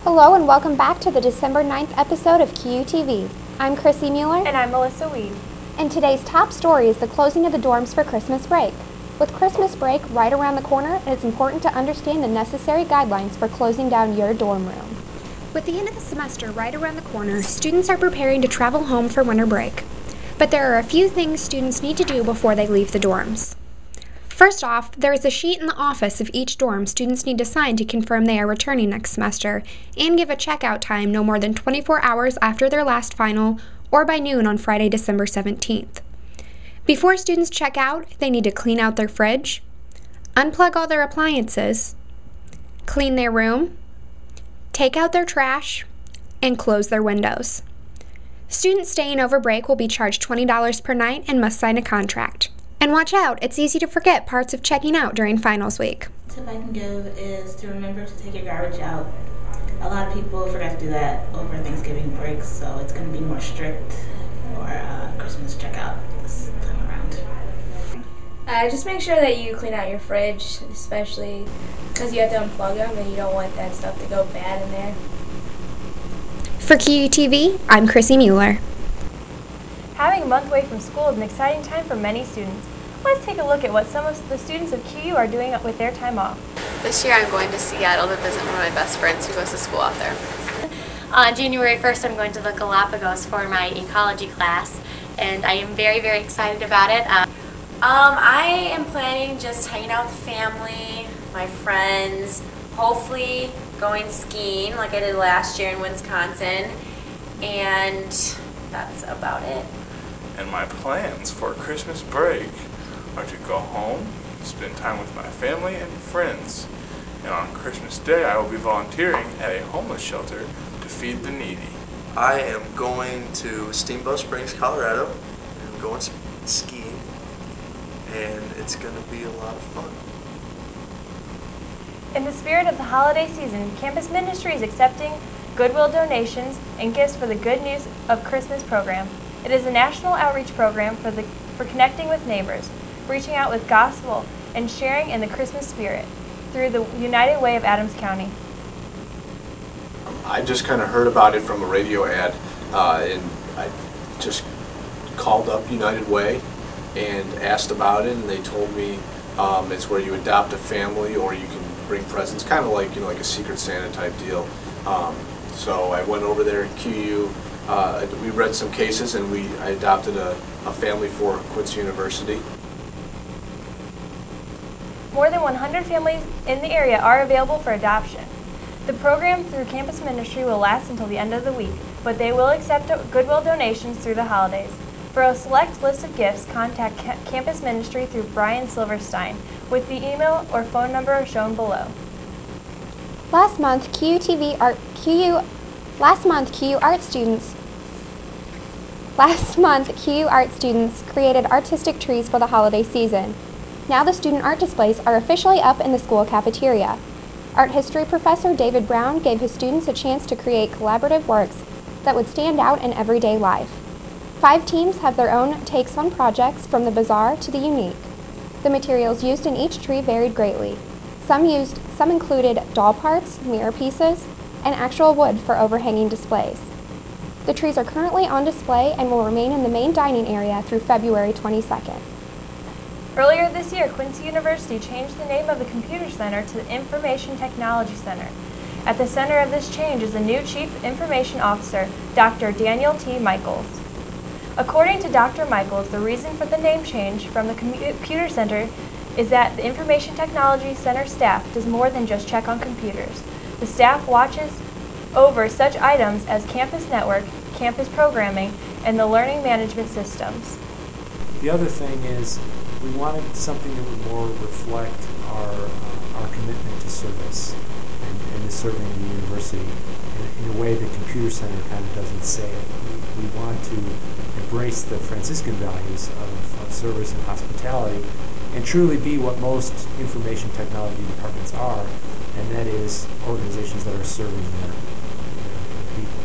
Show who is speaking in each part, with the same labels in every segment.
Speaker 1: Hello and welcome back to the December 9th episode of QUTV. I'm Chrissy Mueller.
Speaker 2: And I'm Melissa Weed.
Speaker 1: And today's top story is the closing of the dorms for Christmas break. With Christmas break right around the corner, it's important to understand the necessary guidelines for closing down your dorm room. With the end of the semester right around the corner, students are preparing to travel home for winter break. But there are a few things students need to do before they leave the dorms. First off, there is a sheet in the office of each dorm students need to sign to confirm they are returning next semester and give a checkout time no more than 24 hours after their last final or by noon on Friday, December 17th. Before students check out, they need to clean out their fridge, unplug all their appliances, clean their room, take out their trash, and close their windows. Students staying over break will be charged $20 per night and must sign a contract. And watch out, it's easy to forget parts of checking out during finals week.
Speaker 3: The tip I can give is to remember to take your garbage out. A lot of people forget to do that over Thanksgiving breaks, so it's going to be more strict for Christmas checkout this time around.
Speaker 4: Just make sure that you clean out your fridge, especially because you have to unplug them and you don't want that stuff to go bad in there.
Speaker 1: For QUTV, I'm Chrissy Mueller.
Speaker 2: Having a month away from school is an exciting time for many students. Let's take a look at what some of the students of QU are doing with their time off.
Speaker 5: This year I'm going to Seattle to visit one of my best friends who goes to school out there.
Speaker 6: On January 1st I'm going to the Galapagos for my ecology class, and I am very, very excited about it.
Speaker 7: I am planning just hanging out with family, my friends, hopefully going skiing like I did last year in Wisconsin, and that's about it.
Speaker 8: And my plans for Christmas break are to go home, spend time with my family and friends. And on Christmas Day, I will be volunteering at a homeless shelter to feed the needy.
Speaker 9: I am going to Steamboat Springs, Colorado. I'm going skiing, and it's going to be a lot of fun.
Speaker 2: In the spirit of the holiday season, Campus Ministry is accepting goodwill donations and gifts for the Good News of Christmas program. It is a national outreach program for connecting with neighbors, reaching out with gospel, and sharing in the Christmas spirit through the United Way of Adams County.
Speaker 10: I just kind of heard about it from a radio ad, and I just called up United Way and asked about it, and they told me it's where you adopt a family or you can bring presents, kind of like, like a Secret Santa type deal. So I went over there at QU, we read some cases, and I adopted a family for Quincy University.
Speaker 2: More than 100 families in the area are available for adoption. The program through Campus Ministry will last until the end of the week, but they will accept goodwill donations through the holidays. For a select list of gifts, contact Campus Ministry through Brian Silverstein with the email or phone number shown below.
Speaker 1: Last month, QU art students created artistic trees for the holiday season. Now the student art displays are officially up in the school cafeteria. Art history professor David Brown gave his students a chance to create collaborative works that would stand out in everyday life. 5 teams have their own takes on projects, from the bizarre to the unique. The materials used in each tree varied greatly. Some included doll parts, mirror pieces, and actual wood for overhanging displays. The trees are currently on display and will remain in the main dining area through February 22nd.
Speaker 2: Earlier this year, Quincy University changed the name of the Computer Center to the Information Technology Center. At the center of this change is the new Chief Information Officer, Dr. Daniel T. Michaels. According to Dr. Michaels, the reason for the name change from the Computer Center is that the Information Technology Center staff does more than just check on computers. The staff watches over such items as campus network, campus programming, and the learning management systems.
Speaker 11: The other thing is we wanted something that would more reflect our commitment to service and to serving the university in a way the Computer Center kind of doesn't say it. We want to embrace the Franciscan values of service and hospitality and truly be what most information technology departments are, and that is organizations that are serving their people.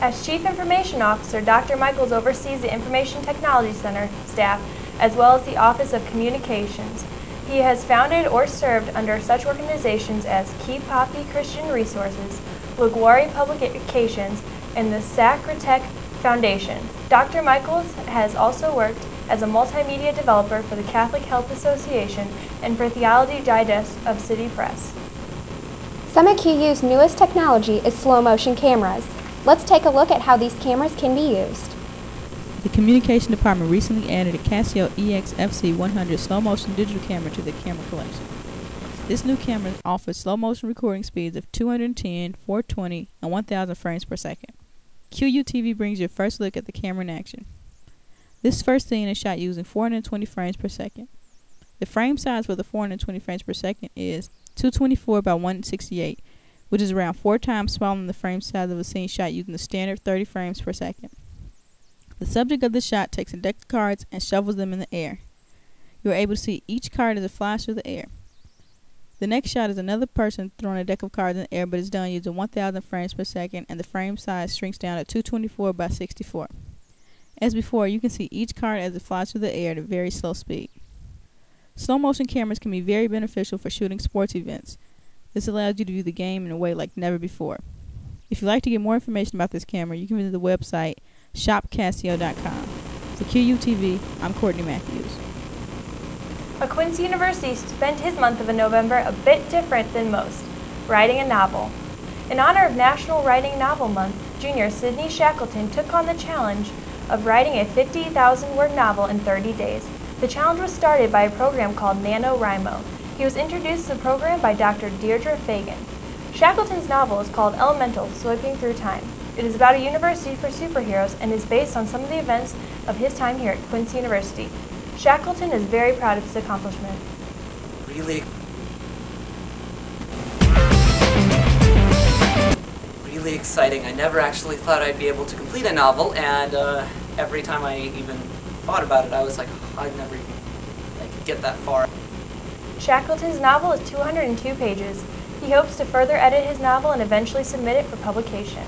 Speaker 2: As Chief Information Officer, Dr. Michaels oversees the Information Technology Center staff as well as the Office of Communications. He has founded or served under such organizations as Key Poppy Christian Resources, LaGuardia Publications, and the Sacratech Foundation. Dr. Michaels has also worked as a multimedia developer for the Catholic Health Association and for Theology Digest of City Press.
Speaker 1: Some of QU's newest technology is slow-motion cameras. Let's take a look at how these cameras can be used.
Speaker 12: The Communication Department recently added a Casio EX-FC100 slow-motion digital camera to the camera collection. This new camera offers slow-motion recording speeds of 210, 420, and 1000 frames per second. QUTV brings you a first look at the camera in action. This first scene is shot using 420 frames per second. The frame size for the 420 frames per second is 224 by 168, which is around 4 times smaller than the frame size of a scene shot using the standard 30 frames per second. The subject of the shot takes a deck of cards and shovels them in the air. You are able to see each card as it flies through the air. The next shot is another person throwing a deck of cards in the air, but is done using 1000 frames per second, and the frame size shrinks down to 224 by 64. As before, you can see each card as it flies through the air at a very slow speed. Slow motion cameras can be very beneficial for shooting sports events. This allows you to view the game in a way like never before. If you'd like to get more information about this camera, you can visit the website shopcasio.com. For QUTV, I'm Courtney Matthews.
Speaker 2: A Quincy University spent his month of November a bit different than most, writing a novel. In honor of National Writing Novel Month, junior Sydney Shackleton took on the challenge of writing a 50,000-word novel in 30 days. The challenge was started by a program called NaNoWriMo. He was introduced to the program by Dr. Deirdre Fagan. Shackleton's novel is called Elemental, Sweeping Through Time. It is about a university for superheroes and is based on some of the events of his time here at Quincy University. Shackleton is very proud of his accomplishment.
Speaker 13: Really exciting. I never actually thought I'd be able to complete a novel, and every time I even thought about it, I was like, oh, I'd never even get that far.
Speaker 2: Shackleton's novel is 202 pages. He hopes to further edit his novel and eventually submit it for publication.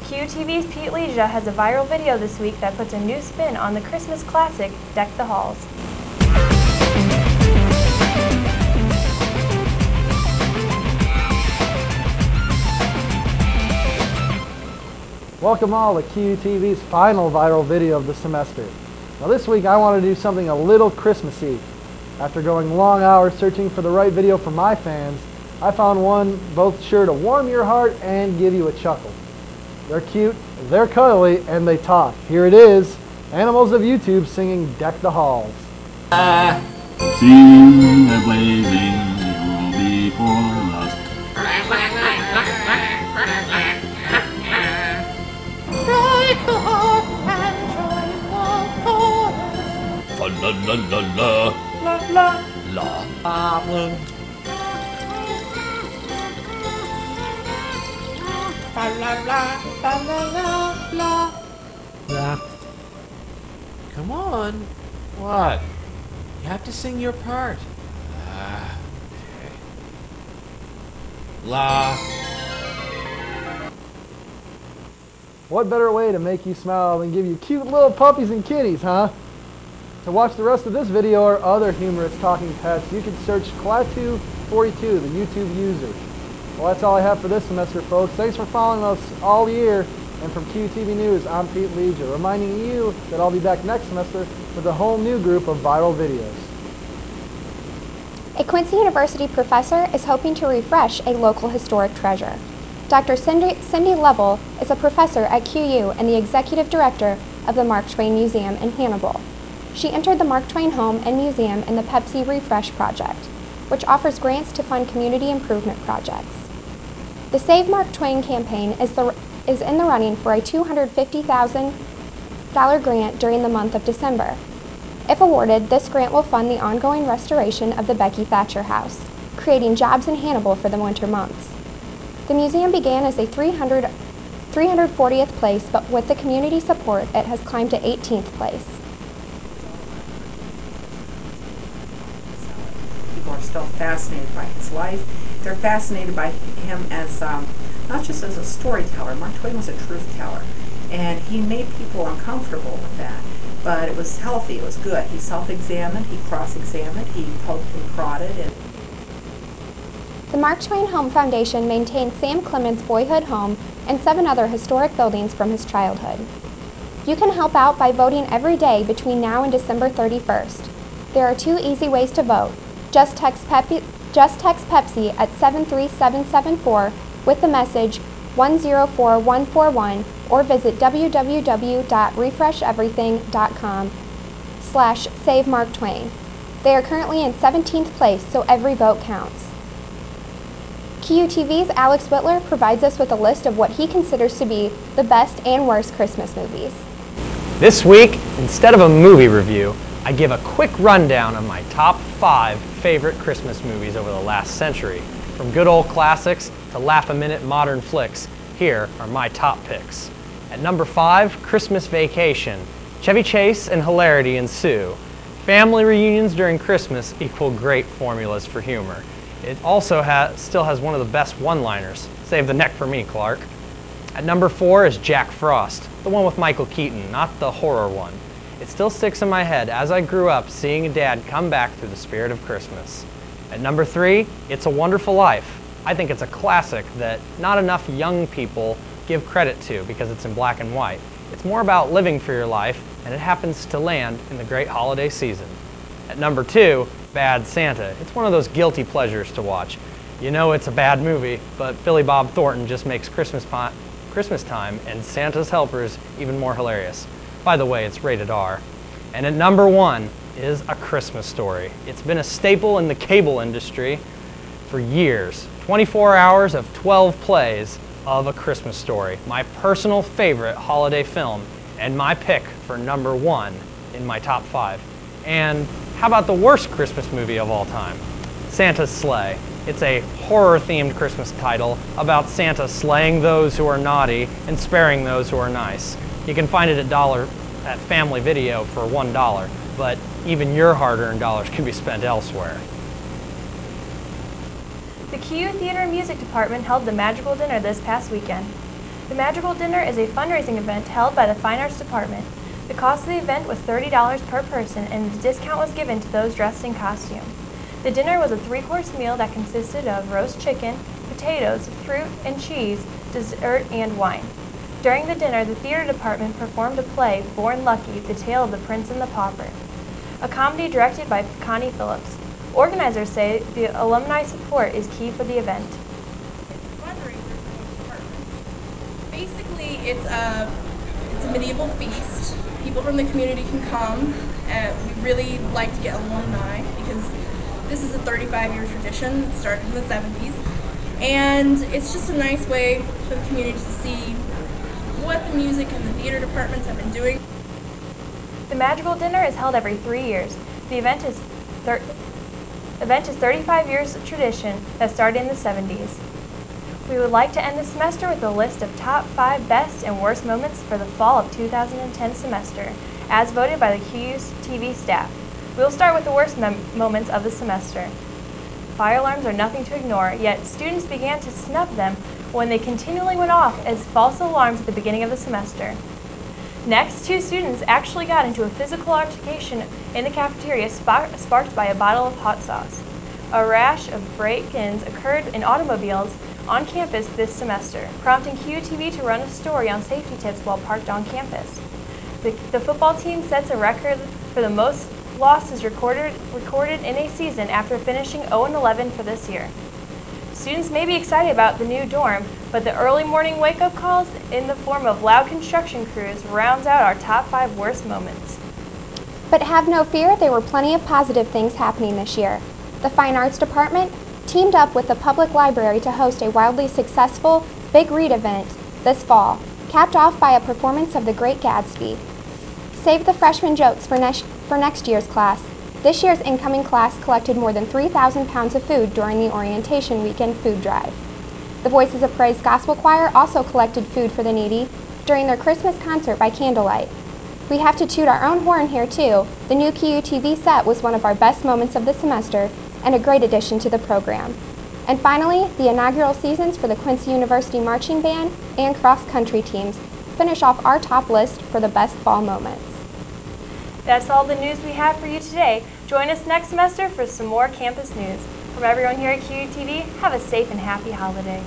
Speaker 2: QTV's Pete Leisha has a viral video this week that puts a new spin on the Christmas classic, Deck the Halls.
Speaker 14: Welcome all to QTV's final viral video of the semester. Now this week I want to do something a little Christmassy. After going long hours searching for the right video for my fans, I found one both sure to warm your heart and give you a chuckle. They're cute, they're cuddly, and they talk. Here it is, Animals of YouTube singing Deck the Halls.
Speaker 15: Sing a blazing ruby for us.
Speaker 16: Strike the harp and join the chorus.
Speaker 15: Fa la la la la la la la.
Speaker 16: La la la la la la.
Speaker 17: Come on. What? You have to sing your part. Okay. La.
Speaker 14: What better way to make you smile than give you cute little puppies and kitties, huh? To watch the rest of this video or other humorous talking pets, you can search QUTV42, the YouTube user. Well, that's all I have for this semester, folks. Thanks for following us all year. And from QTV News, I'm Pete Leisha, reminding you that I'll be back next semester with a whole new group of viral videos.
Speaker 1: A Quincy University professor is hoping to refresh a local historic treasure. Dr. Cindy Lovell is a professor at QU and the executive director of the Mark Twain Museum in Hannibal. She entered the Mark Twain Home and Museum in the Pepsi Refresh Project, which offers grants to fund community improvement projects. The Save Mark Twain campaign is in the running for a $250,000 grant during the month of December. If awarded, this grant will fund the ongoing restoration of the Becky Thatcher House, creating jobs in Hannibal for the winter months. The museum began as a 340th place, but with the community support, it has climbed to 18th place.
Speaker 18: People are still fascinated by his life. They're fascinated by him as not just as a storyteller. Mark Twain was a truth teller, and he made people uncomfortable with that. But it was healthy. It was good. He self-examined. He cross-examined. He poked and prodded. And
Speaker 1: The Mark Twain Home Foundation maintains Sam Clements' boyhood home and 7 other historic buildings from his childhood. You can help out by voting every day between now and December 31st. There are 2 easy ways to vote. Just text Pepsi at 73774 with the message 104141 or visit www.refresheverything.com/SaveMarkTwain. They are currently in 17th place, so every vote counts. QUTV's Alex Whitler provides us with a list of what he considers to be the best and worst Christmas movies.
Speaker 19: This week, instead of a movie review, I give a quick rundown of my top 5 favorite Christmas movies over the last century. From good old classics to laugh-a-minute modern flicks, here are my top picks. At number 5, Christmas Vacation. Chevy Chase and hilarity ensue. Family reunions during Christmas equal great formulas for humor. It also still has one of the best one-liners. Save the neck for me, Clark. At number 4 is Jack Frost, the one with Michael Keaton, not the horror one. It still sticks in my head as I grew up seeing a dad come back through the spirit of Christmas. At number 3, It's a Wonderful Life. I think it's a classic that not enough young people give credit to because it's in black and white. It's more about living for your life, and it happens to land in the great holiday season. At number 2, Bad Santa. It's one of those guilty pleasures to watch. You know it's a bad movie, but Billy Bob Thornton just makes Christmas time and Santa's helpers even more hilarious. By the way, it's rated R. And at number 1 is A Christmas Story. It's been a staple in the cable industry for years. 24 hours of 12 plays of A Christmas Story. My personal favorite holiday film and my pick for number 1 in my top 5. And how about the worst Christmas movie of all time? Santa's Sleigh. It's a horror-themed Christmas title about Santa slaying those who are naughty and sparing those who are nice. You can find it at Family Video for $1, but even your hard-earned dollars can be spent elsewhere.
Speaker 2: The QU Theater and Music Department held the Magical Dinner this past weekend. The Magical Dinner is a fundraising event held by the Fine Arts Department. The cost of the event was $30 per person, and a discount was given to those dressed in costume. The dinner was a 3-course meal that consisted of roast chicken, potatoes, fruit and cheese, dessert, and wine. During the dinner, the theater department performed a play, Born Lucky, The Tale of the Prince and the Pauper, a comedy directed by Connie Phillips. Organizers say the alumni support is key for the event.
Speaker 20: Basically, it's a medieval feast. People from the community can come. We really like to get alumni because this is a 35-year tradition that started in the 70s. And it's just a nice way for the community to see what the music and the theater departments have been doing.
Speaker 2: The Magical Dinner is held every 3 years. The event is 35 years of tradition that started in the 70s. We would like to end the semester with a list of top 5 best and worst moments for the fall of 2010 semester, as voted by the QUTV staff. We will start with the worst moments of the semester. Fire alarms are nothing to ignore, yet students began to snub them when they continually went off as false alarms at the beginning of the semester. Next, 2 students actually got into a physical altercation in the cafeteria sparked by a bottle of hot sauce. A rash of break-ins occurred in automobiles on campus this semester, prompting QUTV to run a story on safety tips while parked on campus. The football team sets a record for the most losses recorded in a season after finishing 0-11 for this year. Students may be excited about the new dorm, but the early morning wake-up calls in the form of loud construction crews rounds out our top 5 worst moments.
Speaker 1: But have no fear, there were plenty of positive things happening this year. The Fine Arts Department teamed up with the public library to host a wildly successful Big Read event this fall, capped off by a performance of The Great Gatsby. Save the freshman jokes for next year's class. This year's incoming class collected more than 3,000 pounds of food during the orientation weekend food drive. The Voices of Praise Gospel Choir also collected food for the needy during their Christmas concert by candlelight. We have to toot our own horn here too. The new QUTV set was one of our best moments of the semester and a great addition to the program. And finally, the inaugural seasons for the Quincy University Marching Band and cross-country teams finish off our top list for the best fall moments.
Speaker 2: That's all the news we have for you today. Join us next semester for some more campus news. From everyone here at QUTV, have a safe and happy holiday.